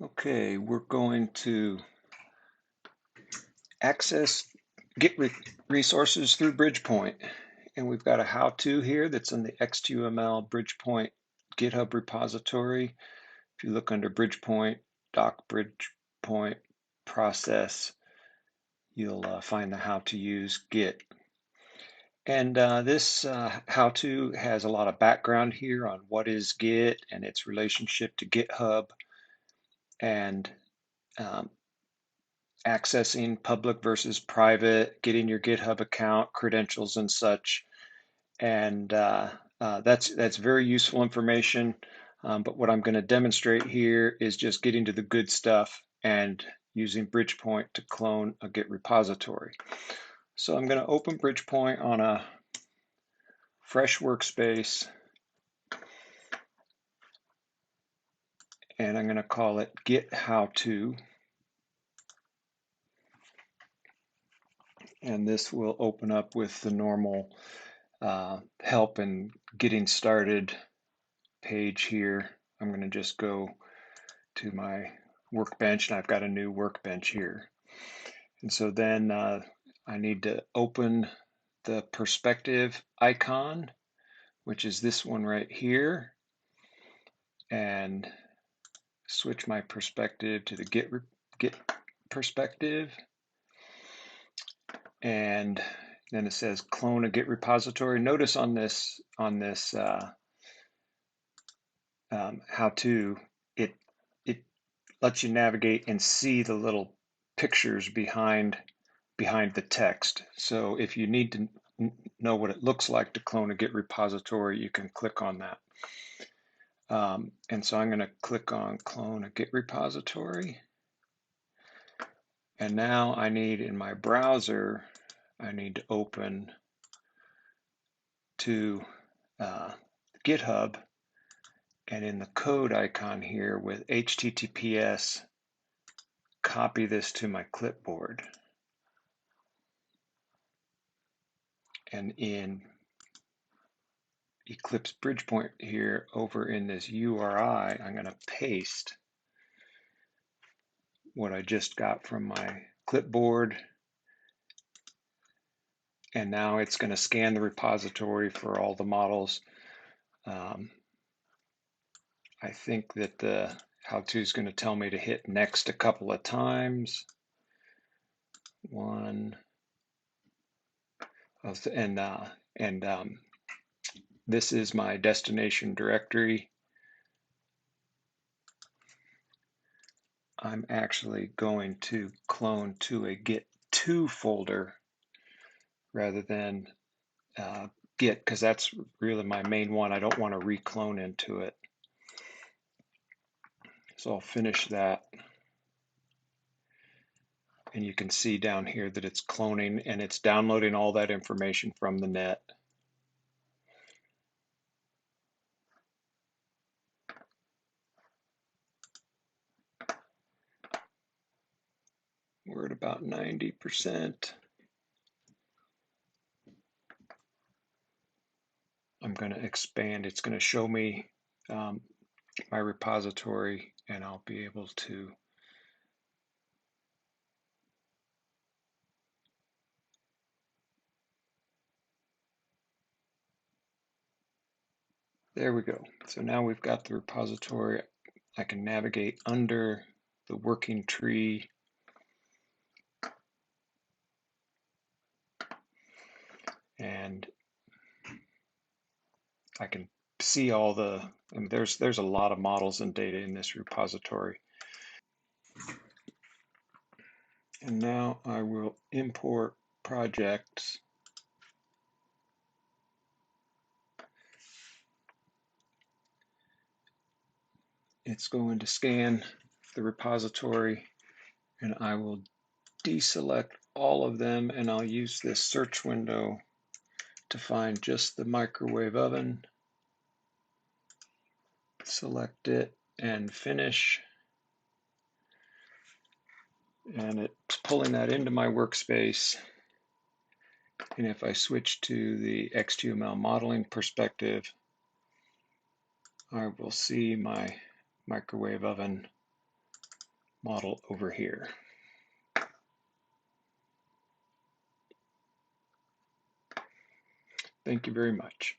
Okay, we're going to access Git resources through BridgePoint. And we've got a how-to here that's in the xtUML BridgePoint GitHub repository. If you look under BridgePoint, doc BridgePoint process, you'll find the how to use Git. And this how-to has a lot of background here on what is Git and its relationship to GitHub, and um, accessing public versus private, getting your GitHub account credentials and such. And that's very useful information. But what I'm going to demonstrate here is just getting to the good stuff and using BridgePoint to clone a Git repository. So I'm going to open BridgePoint on a fresh workspace, and I'm going to call it Git HOWTO. And this will open up with the normal help and getting started page here. I'm going to just go to my workbench, and I've got a new workbench here. And so then I need to open the perspective icon, which is this one right here, and switch my perspective to the Git perspective. And then it says clone a Git repository. Notice on this how-to, it lets you navigate and see the little pictures behind the text. So if you need to know what it looks like to clone a Git repository, you can click on that. And so I'm going to click on clone a Git repository. And now I need, in my browser, I need to open to GitHub, and in the code icon here with HTTPS, copy this to my clipboard. And in Eclipse BridgePoint here, over in this URI, I'm going to paste what I just got from my clipboard. And now it's going to scan the repository for all the models. I think that the how-to is going to tell me to hit next a couple of times. This is my destination directory. I'm actually going to clone to a Git2 folder rather than Git, because that's really my main one. I don't want to reclone into it. So I'll finish that. And you can see down here that it's cloning and it's downloading all that information from the net. We're at about 90%. I'm going to expand. It's going to show me my repository, and I'll be able to there we go. So now we've got the repository. I can navigate under the working tree. And I can see all the, I mean, there's a lot of models and data in this repository. And now I will import projects. It's going to scan the repository, and I will deselect all of them, and I'll use this search window to find just the microwave oven. Select it and finish. And it's pulling that into my workspace. And if I switch to the xtUML modeling perspective, I will see my microwave oven model over here. Thank you very much.